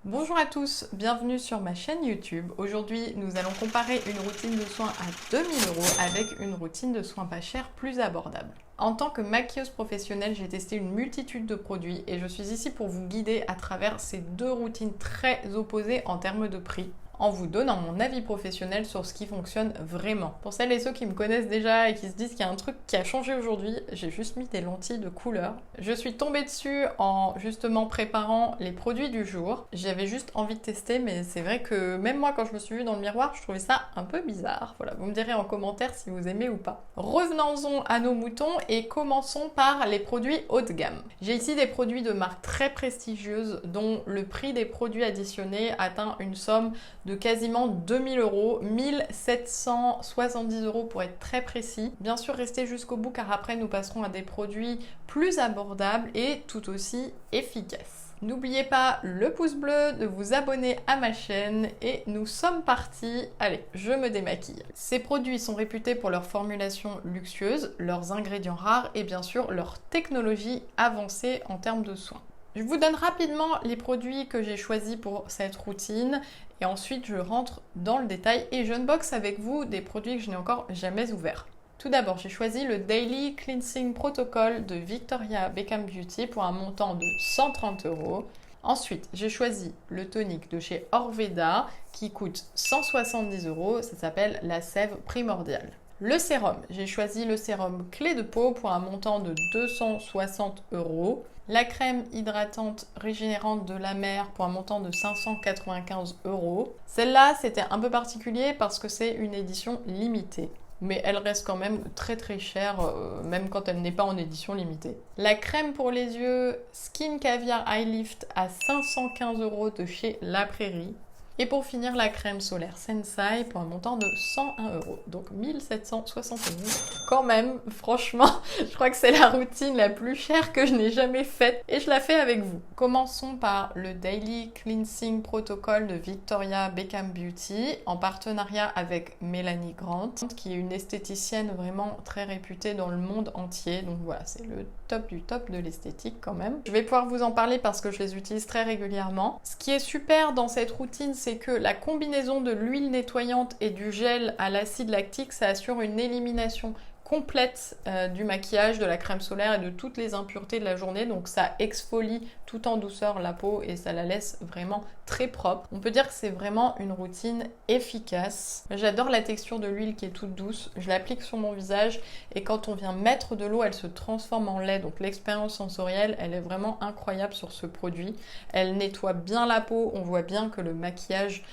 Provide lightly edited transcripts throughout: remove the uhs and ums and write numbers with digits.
Bonjour à tous, bienvenue sur ma chaîne YouTube. Aujourd'hui, nous allons comparer une routine de soins à 2000 € avec une routine de soins pas chère plus abordable. En tant que maquilleuse professionnelle, j'ai testé une multitude de produits et je suis ici pour vous guider à travers ces deux routines très opposées en termes de prix, en vous donnant mon avis professionnel sur ce qui fonctionne vraiment. Pour celles et ceux qui me connaissent déjà et qui se disent qu'il y a un truc qui a changé aujourd'hui, j'ai juste mis des lentilles de couleur. Je suis tombée dessus en justement préparant les produits du jour. J'avais juste envie de tester, mais c'est vrai que même moi quand je me suis vue dans le miroir, je trouvais ça un peu bizarre. Voilà, vous me direz en commentaire si vous aimez ou pas. Revenons-en à nos moutons et commençons par les produits haut de gamme. J'ai ici des produits de marques très prestigieuses dont le prix des produits additionnés atteint une somme de quasiment 2000 €, 1770 € pour être très précis. Bien sûr, restez jusqu'au bout car après nous passerons à des produits plus abordables et tout aussi efficaces. N'oubliez pas le pouce bleu, de vous abonner à ma chaîne et nous sommes partis. Allez, je me démaquille. Ces produits sont réputés pour leur formulation luxueuse, leurs ingrédients rares et bien sûr leur technologie avancée en termes de soins. Je vous donne rapidement les produits que j'ai choisis pour cette routine et ensuite je rentre dans le détail et j'unbox avec vous des produits que je n'ai encore jamais ouverts. Tout d'abord, j'ai choisi le Daily Cleansing Protocol de Victoria Beckham Beauty pour un montant de 130 €. Ensuite, j'ai choisi le tonique de chez Orveda qui coûte 170 €, ça s'appelle la sève primordiale. Le sérum, j'ai choisi le sérum clé de peau pour un montant de 260 €. La crème hydratante régénérante de la mer pour un montant de 595 €. Celle-là, c'était un peu particulier parce que c'est une édition limitée. Mais elle reste quand même très très chère, même quand elle n'est pas en édition limitée. La crème pour les yeux Skin Caviar Eye Lift à 515 € de chez La Prairie. Et pour finir, la crème solaire Sensai pour un montant de 101 €, donc 1771. Quand même, franchement, je crois que c'est la routine la plus chère que je n'ai jamais faite et je la fais avec vous. Commençons par le Daily Cleansing Protocol de Victoria Beckham Beauty en partenariat avec Mélanie Grant, qui est une esthéticienne vraiment très réputée dans le monde entier. Donc voilà, c'est le top du top de l'esthétique quand même. Je vais pouvoir vous en parler parce que je les utilise très régulièrement. Ce qui est super dans cette routine, c'est que la combinaison de l'huile nettoyante et du gel à l'acide lactique, ça assure une élimination complète du maquillage, de la crème solaire et de toutes les impuretés de la journée. Donc ça exfolie tout en douceur la peau et ça la laisse vraiment très propre. On peut dire que c'est vraiment une routine efficace. J'adore la texture de l'huile qui est toute douce. Je l'applique sur mon visage et quand on vient mettre de l'eau, elle se transforme en lait. Donc l'expérience sensorielle, elle est vraiment incroyable sur ce produit. Elle nettoie bien la peau. On voit bien que le maquillage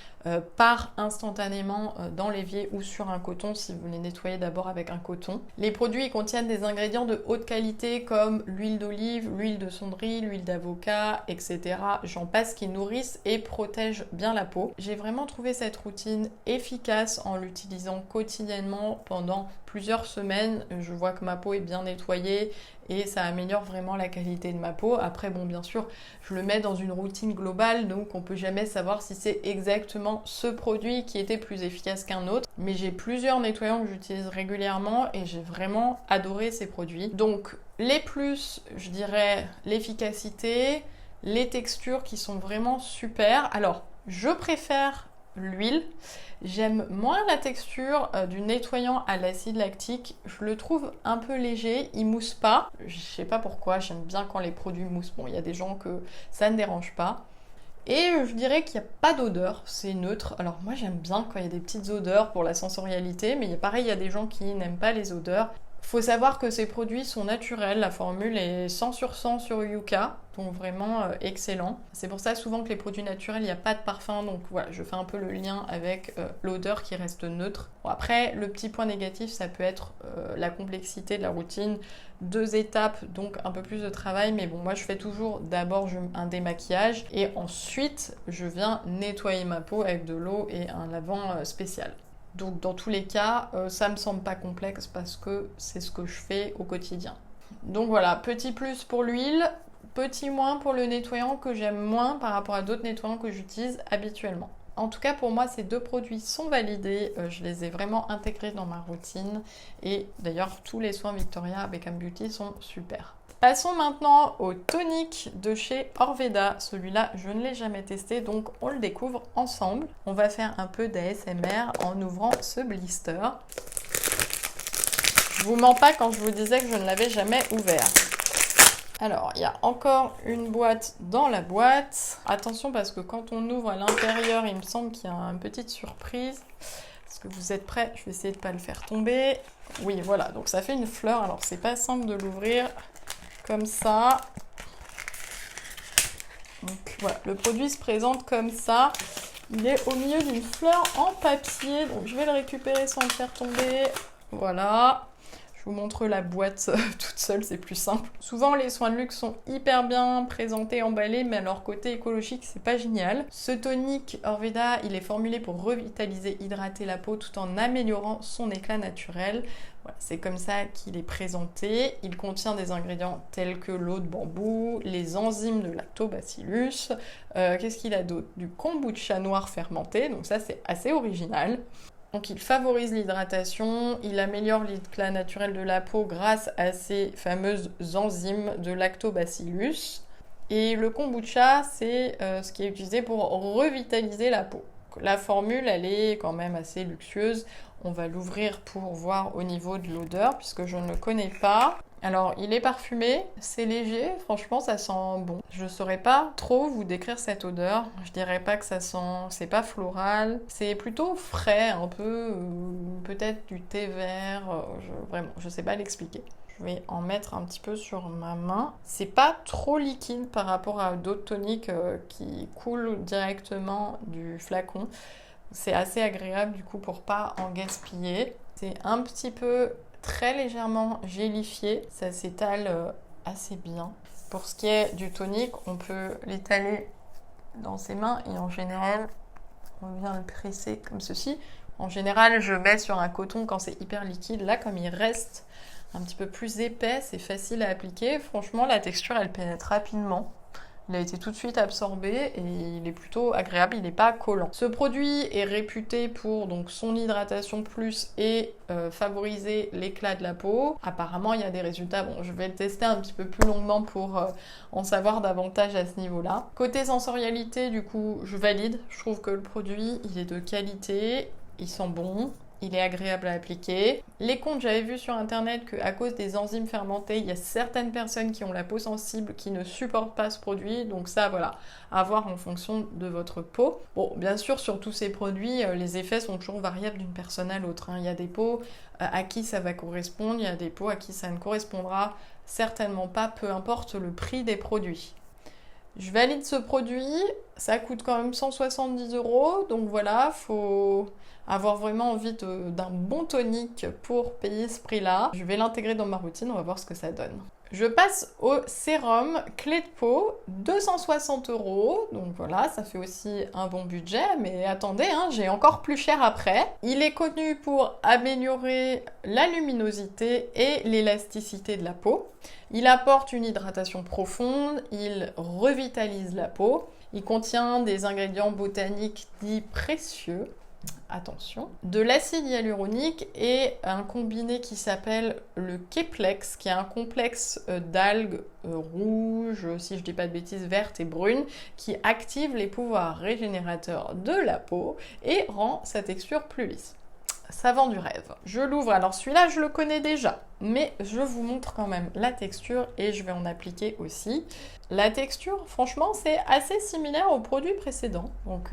part instantanément dans l'évier ou sur un coton si vous les nettoyez d'abord avec un coton. Les produits contiennent des ingrédients de haute qualité comme l'huile d'olive, l'huile de cendrier, l'huile d'avocat, etc. J'en passe qui nourrissent et protègent bien la peau. J'ai vraiment trouvé cette routine efficace en l'utilisant quotidiennement pendant plusieurs semaines. Je vois que ma peau est bien nettoyée et ça améliore vraiment la qualité de ma peau. Après, bon, bien sûr, je le mets dans une routine globale, donc on peut jamais savoir si c'est exactement ce produit qui était plus efficace qu'un autre. Mais j'ai plusieurs nettoyants que j'utilise régulièrement et j'ai vraiment adoré ces produits. Donc, les plus, je dirais, l'efficacité, les textures qui sont vraiment super. Alors, je préfère l'huile. J'aime moins la texture du nettoyant à l'acide lactique. Je le trouve un peu léger, il mousse pas. Je sais pas pourquoi, j'aime bien quand les produits moussent. Bon, il y a des gens que ça ne dérange pas. Et je dirais qu'il n'y a pas d'odeur, c'est neutre. Alors moi j'aime bien quand il y a des petites odeurs pour la sensorialité, mais pareil, il y a des gens qui n'aiment pas les odeurs. Faut savoir que ces produits sont naturels, la formule est 100 sur 100 sur Yuka, donc vraiment excellent. C'est pour ça souvent que les produits naturels, il n'y a pas de parfum, donc voilà, je fais un peu le lien avec l'odeur qui reste neutre. Bon, après, le petit point négatif, ça peut être la complexité de la routine, 2 étapes, donc un peu plus de travail, mais bon, moi je fais toujours d'abord un démaquillage et ensuite je viens nettoyer ma peau avec de l'eau et un lavant spécial. Donc dans tous les cas, ça me semble pas complexe parce que c'est ce que je fais au quotidien. Donc voilà, petit plus pour l'huile, petit moins pour le nettoyant que j'aime moins par rapport à d'autres nettoyants que j'utilise habituellement. En tout cas, pour moi, ces deux produits sont validés. Je les ai vraiment intégrés dans ma routine. Et d'ailleurs, tous les soins Victoria Beckham Beauty sont super. Passons maintenant au tonique de chez Orveda. Celui-là, je ne l'ai jamais testé, donc on le découvre ensemble. On va faire un peu d'ASMR en ouvrant ce blister. Je vous mens pas quand je vous disais que je ne l'avais jamais ouvert. Alors, il y a encore une boîte dans la boîte. Attention parce que quand on ouvre à l'intérieur, il me semble qu'il y a une petite surprise. Est-ce que vous êtes prêts? Je vais essayer de ne pas le faire tomber. Oui, voilà, donc ça fait une fleur. Alors, c'est pas simple de l'ouvrir comme ça. Donc voilà, le produit se présente comme ça. Il est au milieu d'une fleur en papier. Donc je vais le récupérer sans le faire tomber. Voilà. Je vous montre la boîte toute seule, c'est plus simple. Souvent, les soins de luxe sont hyper bien présentés, emballés, mais leur côté écologique, c'est pas génial. Ce tonique Orveda, il est formulé pour revitaliser, hydrater la peau tout en améliorant son éclat naturel. Voilà, c'est comme ça qu'il est présenté. Il contient des ingrédients tels que l'eau de bambou, les enzymes de lactobacillus. Qu'est-ce qu'il a d'autre? Du kombucha noir fermenté, donc ça, c'est assez original. Donc il favorise l'hydratation, il améliore l'éclat naturel de la peau grâce à ces fameuses enzymes de lactobacillus. Et le kombucha, c'est ce qui est utilisé pour revitaliser la peau. La formule, elle est quand même assez luxueuse. On va l'ouvrir pour voir au niveau de l'odeur, puisque je ne le connais pas. Alors, il est parfumé, c'est léger, franchement, ça sent bon. Je ne saurais pas trop vous décrire cette odeur. Je dirais pas que ça sent, c'est pas floral. C'est plutôt frais, un peu, peut-être du thé vert. Vraiment, je sais pas l'expliquer. Je vais en mettre un petit peu sur ma main. C'est pas trop liquide par rapport à d'autres toniques qui coulent directement du flacon. C'est assez agréable du coup pour pas en gaspiller. C'est un petit peu très légèrement gélifié, ça s'étale assez bien. Pour ce qui est du tonique, on peut l'étaler dans ses mains et en général, on vient le presser comme ceci. En général, je mets sur un coton quand c'est hyper liquide. Là, comme il reste un petit peu plus épais, c'est facile à appliquer. Franchement, la texture, elle pénètre rapidement. Il a été tout de suite absorbé et il est plutôt agréable, il n'est pas collant. Ce produit est réputé pour donc, son hydratation plus et favoriser l'éclat de la peau. Apparemment, il y a des résultats. Bon, je vais le tester un petit peu plus longuement pour en savoir davantage à ce niveau-là. Côté sensorialité, du coup, je valide. Je trouve que le produit, il est de qualité, il sent bon. Il est agréable à appliquer. Les comptes, j'avais vu sur internet qu'à cause des enzymes fermentées, il y a certaines personnes qui ont la peau sensible qui ne supportent pas ce produit. Donc ça, voilà, à voir en fonction de votre peau. Bon, bien sûr, sur tous ces produits, les effets sont toujours variables d'une personne à l'autre. Il y a des peaux à qui ça va correspondre, il y a des peaux à qui ça ne correspondra certainement pas, peu importe le prix des produits. Je valide ce produit, ça coûte quand même 170 €, donc voilà, faut avoir vraiment envie d'un bon tonique pour payer ce prix-là. Je vais l'intégrer dans ma routine, on va voir ce que ça donne. Je passe au sérum clé de peau, 260 €, donc voilà, ça fait aussi un bon budget, mais attendez, j'ai encore plus cher après. Il est connu pour améliorer la luminosité et l'élasticité de la peau. Il apporte une hydratation profonde, il revitalise la peau, il contient des ingrédients botaniques dits précieux. Attention, de l'acide hyaluronique et un combiné qui s'appelle le Keplex, qui est un complexe d'algues rouges, si je dis pas de bêtises, vertes et brunes, qui active les pouvoirs régénérateurs de la peau et rend sa texture plus lisse. Ça vend du rêve. Je l'ouvre, alors celui-là je le connais déjà, mais je vous montre quand même la texture et je vais en appliquer aussi. La texture, franchement, c'est assez similaire aux produits précédents, donc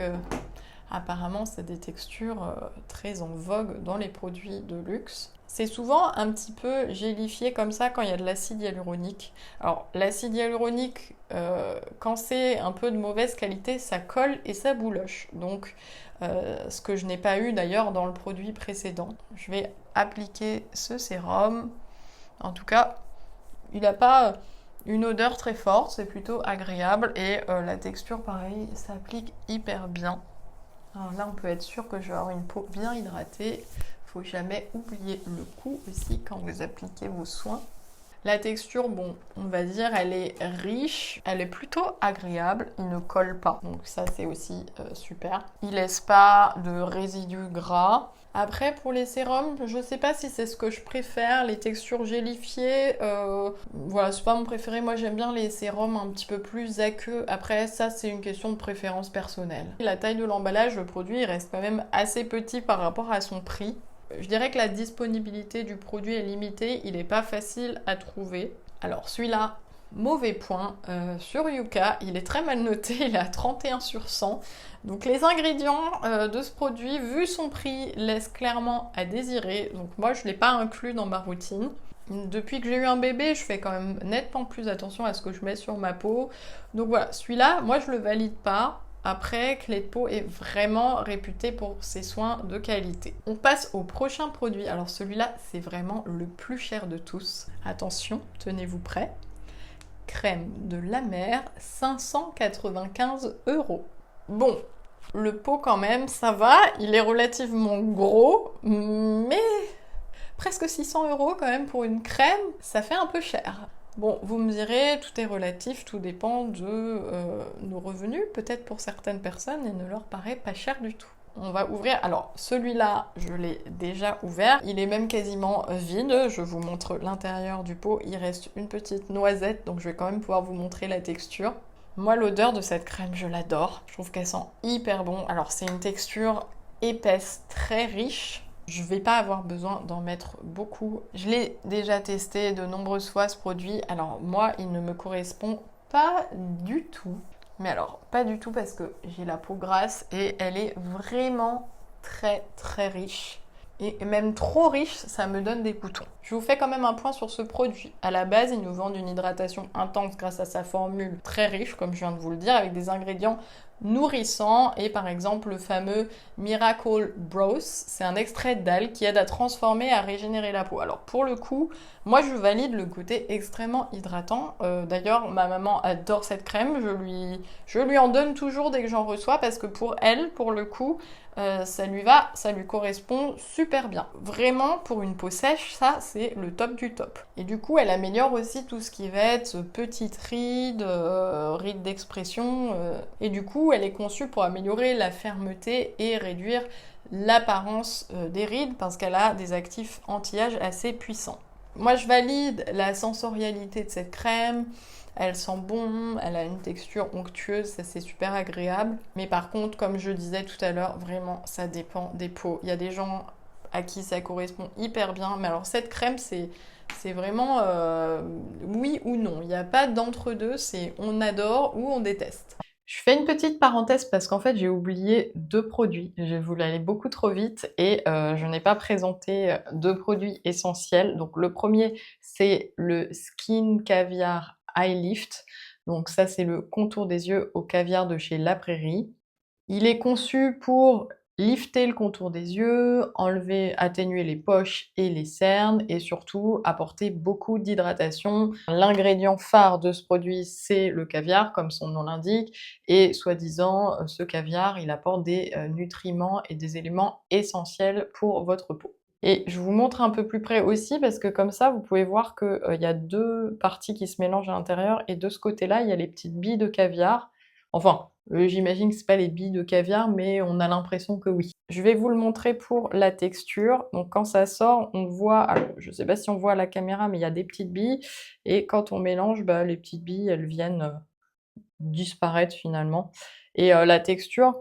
apparemment, c'est des textures très en vogue dans les produits de luxe. C'est souvent un petit peu gélifié comme ça quand il y a de l'acide hyaluronique. Alors, l'acide hyaluronique, quand c'est un peu de mauvaise qualité, ça colle et ça bouloche. Donc, ce que je n'ai pas eu d'ailleurs dans le produit précédent. Je vais appliquer ce sérum. En tout cas, il n'a pas une odeur très forte, c'est plutôt agréable. Et la texture, pareil, s'applique hyper bien. Alors là, on peut être sûr que je vais avoir une peau bien hydratée. Il ne faut jamais oublier le cou aussi quand vous appliquez vos soins. La texture, bon, on va dire, elle est riche, elle est plutôt agréable, il ne colle pas, donc ça c'est aussi super. Il laisse pas de résidus gras. Après, pour les sérums, je sais pas si c'est ce que je préfère, les textures gélifiées, voilà, c'est pas mon préféré. Moi, j'aime bien les sérums un petit peu plus aqueux. Après, ça, c'est une question de préférence personnelle. La taille de l'emballage, le produit, il reste quand même assez petit par rapport à son prix. Je dirais que la disponibilité du produit est limitée, il n'est pas facile à trouver. Alors, celui-là, mauvais point. Sur Yuka, il est très mal noté, il est à 31 sur 100. Donc les ingrédients de ce produit, vu son prix, laissent clairement à désirer. Donc moi, je ne l'ai pas inclus dans ma routine. Depuis que j'ai eu un bébé, je fais quand même nettement plus attention à ce que je mets sur ma peau. Donc voilà, celui-là, moi, je le valide pas. Après, Clé de Peau est vraiment réputé pour ses soins de qualité. On passe au prochain produit. Alors celui-là, c'est vraiment le plus cher de tous. Attention, tenez-vous prêts. Crème de la mer, 595 €. Bon, le pot quand même, ça va, il est relativement gros, mais presque 600 € quand même pour une crème, ça fait un peu cher. Bon, vous me direz, tout est relatif, tout dépend de nos revenus. Peut-être pour certaines personnes, il ne leur paraît pas cher du tout. On va ouvrir. Alors, celui-là, je l'ai déjà ouvert. Il est même quasiment vide. Je vous montre l'intérieur du pot. Il reste une petite noisette, donc je vais quand même pouvoir vous montrer la texture. Moi, l'odeur de cette crème, je l'adore. Je trouve qu'elle sent hyper bon. Alors, c'est une texture épaisse, très riche. Je vais pas avoir besoin d'en mettre beaucoup. Je l'ai déjà testé de nombreuses fois ce produit. Alors moi, il ne me correspond pas du tout. Mais alors, pas du tout parce que j'ai la peau grasse et elle est vraiment très très riche. Et même trop riche, ça me donne des boutons. Je vous fais quand même un point sur ce produit. À la base, ils nous vendent une hydratation intense grâce à sa formule très riche, comme je viens de vous le dire, avec des ingrédients nourrissants et par exemple le fameux Miracle Broth, c'est un extrait d'algues qui aide à transformer et à régénérer la peau. Alors pour le coup, moi je valide le côté extrêmement hydratant. D'ailleurs, ma maman adore cette crème, je lui en donne toujours dès que j'en reçois parce que pour elle, pour le coup, ça lui correspond super bien. Vraiment, pour une peau sèche, ça c'est le top du top. Et du coup, elle améliore aussi tout ce qui va être petites rides, rides d'expression. Et du coup, elle est conçue pour améliorer la fermeté et réduire l'apparence des rides parce qu'elle a des actifs anti-âge assez puissants. Moi, je valide la sensorialité de cette crème. Elle sent bon, elle a une texture onctueuse, ça c'est super agréable. Mais par contre, comme je disais tout à l'heure, vraiment, ça dépend des peaux. Il y a des gens à qui ça correspond hyper bien. Mais alors cette crème, c'est vraiment oui ou non. Il n'y a pas d'entre-deux, c'est on adore ou on déteste. Je fais une petite parenthèse parce qu'en fait j'ai oublié deux produits. J'ai voulu aller beaucoup trop vite et je n'ai pas présenté deux produits essentiels. Donc le premier c'est le Skin Caviar Eye Lift. Donc ça c'est le contour des yeux au caviar de chez La Prairie. Il est conçu pour lifter le contour des yeux, enlever, atténuer les poches et les cernes et surtout apporter beaucoup d'hydratation. L'ingrédient phare de ce produit, c'est le caviar, comme son nom l'indique, et soi-disant, ce caviar, il apporte des nutriments et des éléments essentiels pour votre peau. Et je vous montre un peu plus près aussi parce que comme ça, vous pouvez voir qu'il y a deux parties qui se mélangent à l'intérieur et de ce côté-là, il y a les petites billes de caviar. Enfin, j'imagine que c'est pas les billes de caviar, mais on a l'impression que oui. Je vais vous le montrer pour la texture. Donc quand ça sort, on voit, alors je sais pas si on voit à la caméra, mais il y a des petites billes et quand on mélange, bah, les petites billes, elles viennent, disparaître finalement et la texture,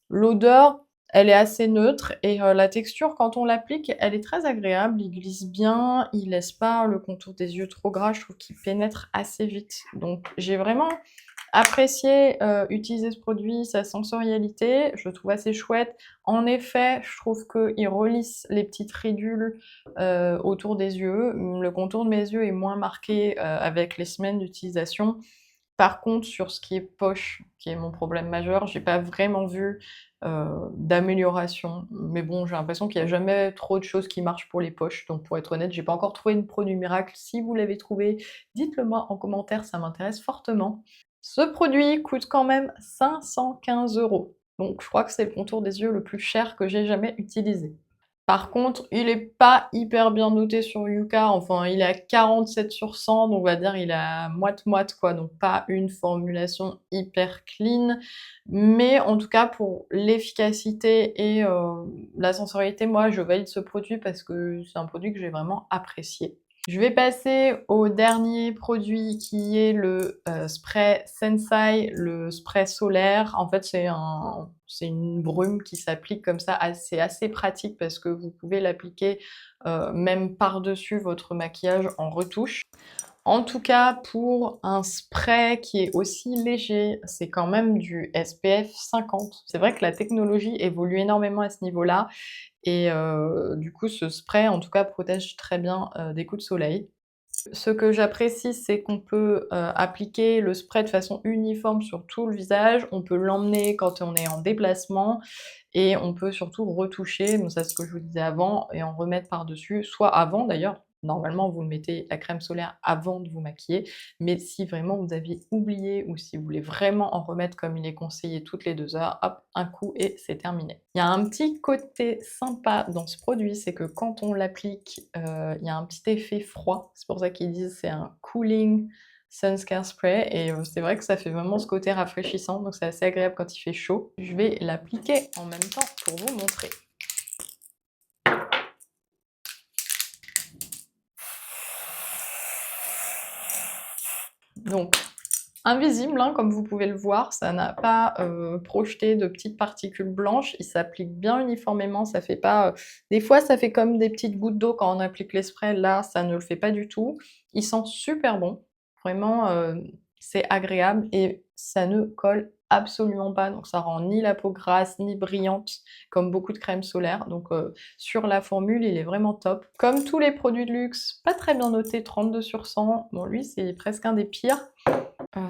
l'odeur, elle est assez neutre et la texture quand on l'applique, elle est très agréable, il glisse bien, il laisse pas le contour des yeux trop gras, je trouve qu'il pénètre assez vite. Donc j'ai vraiment apprécié, utiliser ce produit, sa sensorialité, je le trouve assez chouette. En effet, je trouve qu'il relisse les petites ridules, autour des yeux. Le contour de mes yeux est moins marqué, avec les semaines d'utilisation. Par contre, sur ce qui est poche, qui est mon problème majeur, j'ai pas vraiment vu, d'amélioration. Mais bon, j'ai l'impression qu'il y a jamais trop de choses qui marchent pour les poches. Donc pour être honnête, j'ai pas encore trouvé de produit miracle. Si vous l'avez trouvé, dites-le moi en commentaire, ça m'intéresse fortement. Ce produit coûte quand même 515 €. Donc je crois que c'est le contour des yeux le plus cher que j'ai jamais utilisé. Par contre, il est pas hyper bien noté sur Yuka, enfin il est à 47 sur 100, donc on va dire il est à moite-moite quoi, donc pas une formulation hyper clean. Mais en tout cas pour l'efficacité et la sensorialité, moi je valide ce produit parce que c'est un produit que j'ai vraiment apprécié. Je vais passer au dernier produit qui est le spray Sensai, le spray solaire. En fait, c'est une brume qui s'applique comme ça. C'est assez pratique parce que vous pouvez l'appliquer même par-dessus votre maquillage en retouche. En tout cas, pour un spray qui est aussi léger, c'est quand même du SPF 50. C'est vrai que la technologie évolue énormément à ce niveau-là et du coup, ce spray, en tout cas, protège très bien des coups de soleil. Ce que j'apprécie, c'est qu'on peut appliquer le spray de façon uniforme sur tout le visage. On peut l'emmener quand on est en déplacement et on peut surtout retoucher, donc ça c'est ce que je vous disais avant, et en remettre par-dessus, soit avant d'ailleurs. Normalement, vous mettez la crème solaire avant de vous maquiller, mais si vraiment vous aviez oublié ou si vous voulez vraiment en remettre comme il est conseillé toutes les 2 heures, hop, un coup et c'est terminé. Il y a un petit côté sympa dans ce produit, c'est que quand on l'applique, il y a un petit effet froid. C'est pour ça qu'ils disent c'est un cooling Sunscare Spray et c'est vrai que ça fait vraiment ce côté rafraîchissant, donc c'est assez agréable quand il fait chaud. Je vais l'appliquer en même temps pour vous montrer. Donc, invisible, hein, comme vous pouvez le voir, ça n'a pas projeté de petites particules blanches, il s'applique bien uniformément, ça fait pas... Des fois, ça fait comme des petites gouttes d'eau quand on applique les sprays, là, ça ne le fait pas du tout. Il sent super bon, vraiment, c'est agréable et ça ne colle absolument pas, donc ça rend ni la peau grasse ni brillante comme beaucoup de crèmes solaires, donc sur la formule il est vraiment top. Comme tous les produits de luxe, pas très bien noté, 32 sur 100, bon lui c'est presque un des pires.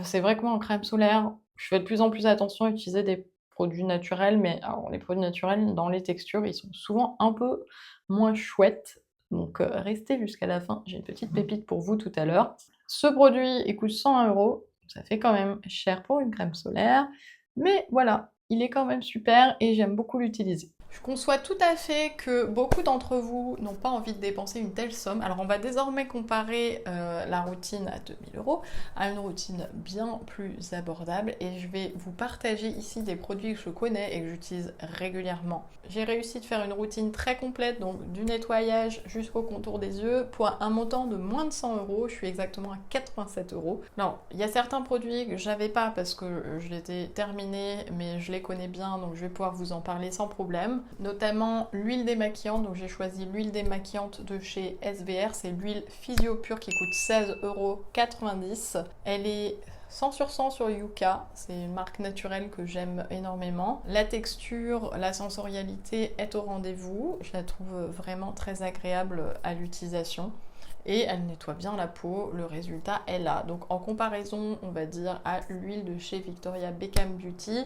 C'est vrai que moi en crème solaire, je fais de plus en plus attention à utiliser des produits naturels, mais alors les produits naturels dans les textures, ils sont souvent un peu moins chouettes, donc restez jusqu'à la fin, j'ai une petite pépite pour vous tout à l'heure. Ce produit, il coûte 101 €, ça fait quand même cher pour une crème solaire, mais voilà, il est quand même super et j'aime beaucoup l'utiliser. Je conçois tout à fait que beaucoup d'entre vous n'ont pas envie de dépenser une telle somme. Alors on va désormais comparer la routine à 2000 € à une routine bien plus abordable et je vais vous partager ici des produits que je connais et que j'utilise régulièrement. J'ai réussi de faire une routine très complète, donc du nettoyage jusqu'au contour des yeux pour un montant de moins de 100 €. Je suis exactement à 87 €. Non, il y a certains produits que j'avais pas parce que je l'étais terminé, mais je les connais bien, donc je vais pouvoir vous en parler sans problème. Notamment l'huile démaquillante, donc j'ai choisi l'huile démaquillante de chez SVR, c'est l'huile Physio Pure qui coûte 16,90 €. Elle est 100 sur 100 sur Yuka, c'est une marque naturelle que j'aime énormément. La texture, la sensorialité est au rendez-vous, je la trouve vraiment très agréable à l'utilisation. Et elle nettoie bien la peau, le résultat est là. Donc en comparaison, on va dire, à l'huile de chez Victoria Beckham Beauty,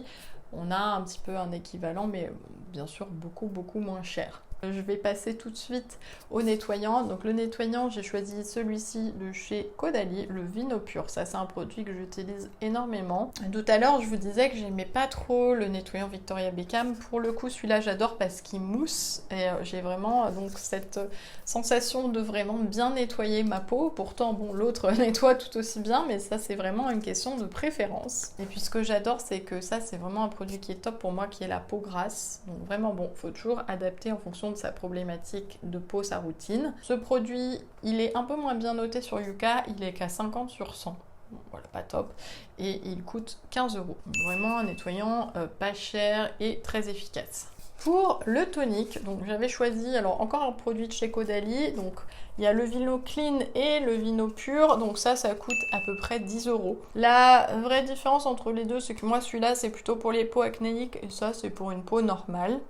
on a un petit peu un équivalent, mais bien sûr beaucoup moins cher. Je vais passer tout de suite au nettoyant. Donc le nettoyant, j'ai choisi celui-ci de chez Caudalie, le Vino Pur. Ça, c'est un produit que j'utilise énormément. Tout à l'heure, je vous disais que j'aimais pas trop le nettoyant Victoria Beckham. Pour le coup, celui-là, j'adore parce qu'il mousse. Et j'ai vraiment donc cette sensation de vraiment bien nettoyer ma peau. Pourtant, bon, l'autre nettoie tout aussi bien, mais ça, c'est vraiment une question de préférence. Et puis, ce que j'adore, c'est que ça, c'est vraiment un produit qui est top pour moi, qui est la peau grasse. Donc vraiment, bon, faut toujours adapter en fonction de sa problématique de peau, sa routine. Ce produit, il est un peu moins bien noté sur Yuka, il est qu'à 50 sur 100. Bon, voilà, pas top. Et il coûte 15 €. Donc vraiment un nettoyant pas cher et très efficace. Pour le tonique, donc j'avais choisi alors encore un produit de chez Caudalie, donc il y a le Vino Clean et le Vino Pur, donc ça coûte à peu près 10 €. La vraie différence entre les deux, c'est que moi celui-là c'est plutôt pour les peaux acnéiques et ça c'est pour une peau normale.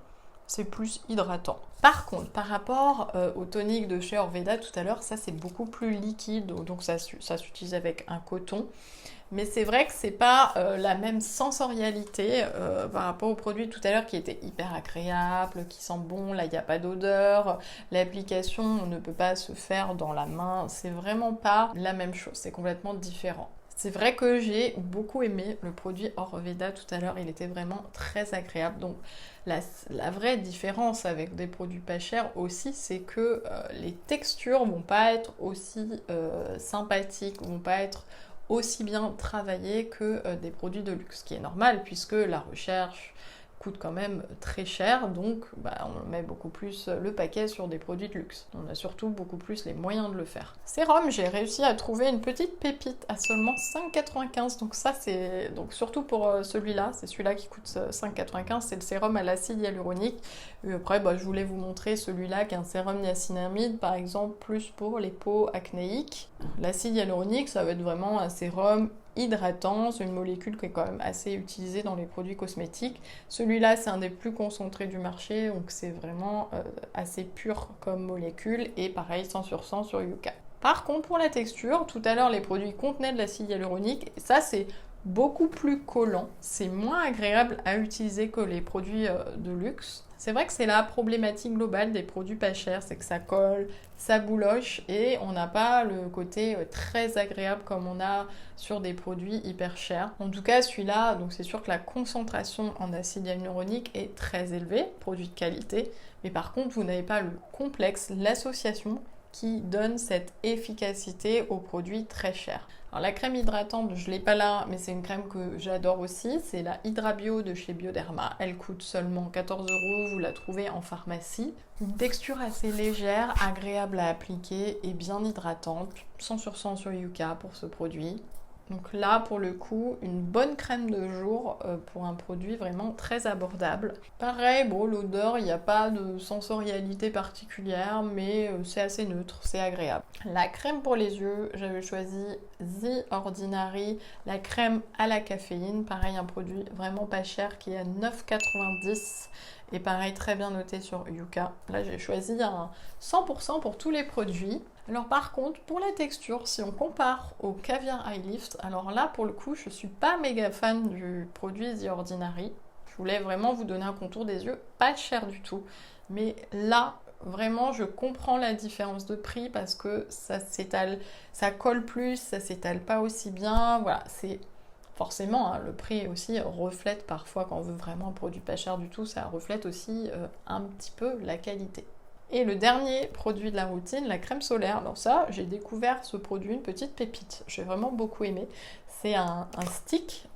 C'est plus hydratant. Par contre, par rapport au tonique de chez Orveda tout à l'heure, ça c'est beaucoup plus liquide, donc ça s'utilise avec un coton. Mais c'est vrai que c'est pas la même sensorialité par rapport au produit tout à l'heure qui était hyper agréable, qui sent bon, là il n'y a pas d'odeur, l'application ne peut pas se faire dans la main, c'est vraiment pas la même chose, c'est complètement différent. C'est vrai que j'ai beaucoup aimé le produit Orveda tout à l'heure, il était vraiment très agréable. Donc la vraie différence avec des produits pas chers aussi, c'est que les textures vont pas être aussi sympathiques, vont pas être aussi bien travaillées que des produits de luxe, ce qui est normal puisque la recherche coûte quand même très cher, donc on met beaucoup plus le paquet sur des produits de luxe. On a surtout beaucoup plus les moyens de le faire. Sérum, j'ai réussi à trouver une petite pépite à seulement 5,95, donc ça c'est... Donc surtout pour celui-là, c'est celui-là qui coûte 5,95, c'est le sérum à l'acide hyaluronique. Et après, je voulais vous montrer celui-là qui est un sérum niacinamide, par exemple, plus pour les peaux acnéiques. L'acide hyaluronique, ça va être vraiment un sérum hydratant, c'est une molécule qui est quand même assez utilisée dans les produits cosmétiques. Celui-là, c'est un des plus concentrés du marché, donc c'est vraiment assez pur comme molécule, et pareil, 100 sur 100 sur Yuka. Par contre, pour la texture, tout à l'heure, les produits contenaient de l'acide hyaluronique, et ça, c'est beaucoup plus collant, c'est moins agréable à utiliser que les produits de luxe. C'est vrai que c'est la problématique globale des produits pas chers, c'est que ça colle, ça bouloche et on n'a pas le côté très agréable comme on a sur des produits hyper chers. En tout cas, celui-là, donc c'est sûr que la concentration en acide hyaluronique est très élevée, produit de qualité, mais par contre, vous n'avez pas le complexe, l'association qui donne cette efficacité aux produits très chers. Alors la crème hydratante, je ne l'ai pas là, mais c'est une crème que j'adore aussi, c'est la Hydra Bio de chez Bioderma. Elle coûte seulement 14 €, vous la trouvez en pharmacie. Une texture assez légère, agréable à appliquer et bien hydratante, 100 sur 100 sur Yuka pour ce produit. Donc là, pour le coup, une bonne crème de jour pour un produit vraiment très abordable. Pareil, bon, l'odeur, il n'y a pas de sensorialité particulière, mais c'est assez neutre, c'est agréable. La crème pour les yeux, j'avais choisi The Ordinary, la crème à la caféine. Pareil, un produit vraiment pas cher qui est à 9,90 €. Et pareil, très bien noté sur Yuka. Là, j'ai choisi un 100% pour tous les produits. Alors par contre, pour la texture, si on compare au Caviar Eye Lift, alors là, pour le coup, je suis pas méga fan du produit The Ordinary. Je voulais vraiment vous donner un contour des yeux pas cher du tout. Mais là, vraiment, je comprends la différence de prix parce que ça s'étale, ça colle plus, ça s'étale pas aussi bien. Voilà, c'est... Forcément, hein, le prix aussi reflète parfois, quand on veut vraiment un produit pas cher du tout, ça reflète aussi un petit peu la qualité. Et le dernier produit de la routine, la crème solaire. Alors ça, j'ai découvert ce produit, une petite pépite. J'ai vraiment beaucoup aimé. C'est un stick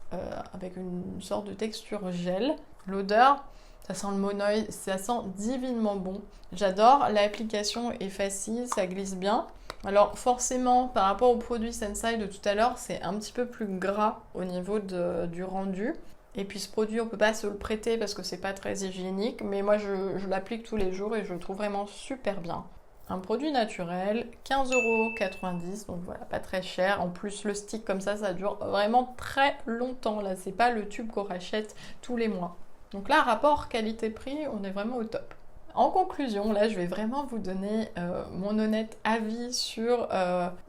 avec une sorte de texture gel. L'odeur, ça sent le monoï, ça sent divinement bon. J'adore, l'application est facile, ça glisse bien. Alors forcément, par rapport au produit Sensai de tout à l'heure, c'est un petit peu plus gras au niveau du rendu. Et puis ce produit, on peut pas se le prêter parce que c'est pas très hygiénique, mais moi je l'applique tous les jours et je le trouve vraiment super bien. Un produit naturel, 15,90 €, donc voilà, pas très cher. En plus, le stick comme ça dure vraiment très longtemps. Là, c'est pas le tube qu'on rachète tous les mois. Donc là, rapport qualité-prix, on est vraiment au top. En conclusion, là, je vais vraiment vous donner mon honnête avis sur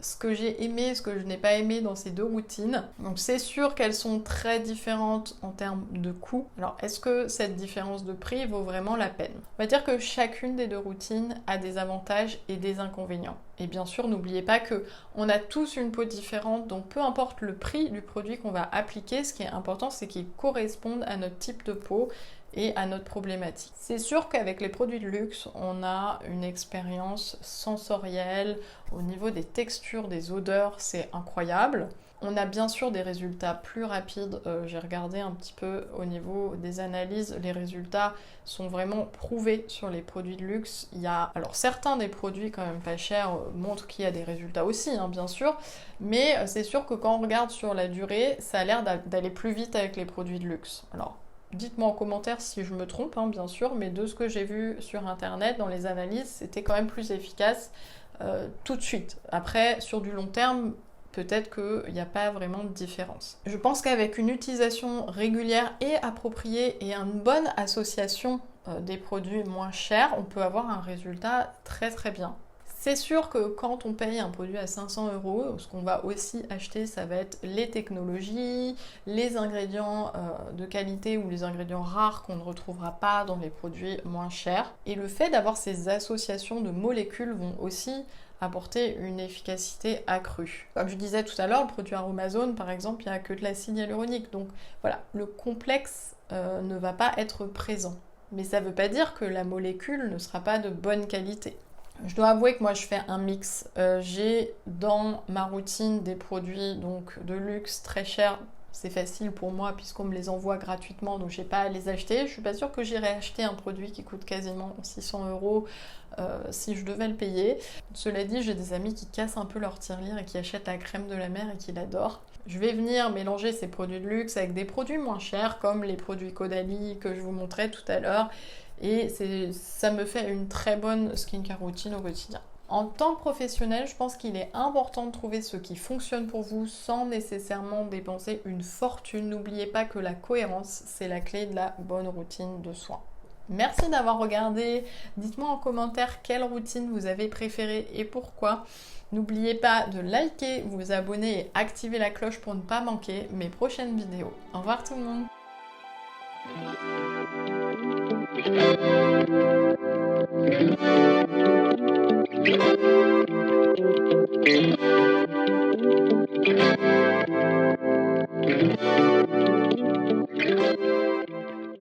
ce que j'ai aimé, ce que je n'ai pas aimé dans ces deux routines. Donc c'est sûr qu'elles sont très différentes en termes de coût. Alors est-ce que cette différence de prix vaut vraiment la peine? On va dire que chacune des deux routines a des avantages et des inconvénients. Et bien sûr, n'oubliez pas que on a tous une peau différente, donc peu importe le prix du produit qu'on va appliquer, ce qui est important, c'est qu'il corresponde à notre type de peau et à notre problématique. C'est sûr qu'avec les produits de luxe, on a une expérience sensorielle au niveau des textures, des odeurs, c'est incroyable. On a bien sûr des résultats plus rapides. J'ai regardé un petit peu au niveau des analyses, les résultats sont vraiment prouvés sur les produits de luxe. Alors certains des produits quand même pas chers montrent qu'il y a des résultats aussi, hein, bien sûr, mais c'est sûr que quand on regarde sur la durée, ça a l'air d'aller plus vite avec les produits de luxe. Alors, dites-moi en commentaire si je me trompe, hein, bien sûr, mais de ce que j'ai vu sur internet, dans les analyses, c'était quand même plus efficace tout de suite. Après, sur du long terme, peut-être qu'il n'y a pas vraiment de différence. Je pense qu'avec une utilisation régulière et appropriée et une bonne association des produits moins chers, on peut avoir un résultat très très bien. C'est sûr que quand on paye un produit à 500 €, ce qu'on va aussi acheter, ça va être les technologies, les ingrédients de qualité ou les ingrédients rares qu'on ne retrouvera pas dans les produits moins chers. Et le fait d'avoir ces associations de molécules vont aussi apporter une efficacité accrue. Comme je disais tout à l'heure, le produit Aromazone, par exemple, il n'y a que de l'acide hyaluronique. Donc voilà, le complexe ne va pas être présent. Mais ça ne veut pas dire que la molécule ne sera pas de bonne qualité. Je dois avouer que moi je fais un mix. J'ai dans ma routine des produits donc de luxe très chers. C'est facile pour moi puisqu'on me les envoie gratuitement, donc j'ai pas à les acheter. Je suis pas sûre que j'irai acheter un produit qui coûte quasiment 600 € si je devais le payer. Cela dit, j'ai des amis qui cassent un peu leur tirelire et qui achètent la crème de la mer et qui l'adorent. Je vais venir mélanger ces produits de luxe avec des produits moins chers comme les produits Caudalie que je vous montrais tout à l'heure. Et ça me fait une très bonne skincare routine au quotidien. En tant que professionnel, je pense qu'il est important de trouver ce qui fonctionne pour vous sans nécessairement dépenser une fortune. N'oubliez pas que la cohérence, c'est la clé de la bonne routine de soins. Merci d'avoir regardé. Dites-moi en commentaire quelle routine vous avez préférée et pourquoi. N'oubliez pas de liker, vous abonner et activer la cloche pour ne pas manquer mes prochaines vidéos. Au revoir tout le monde.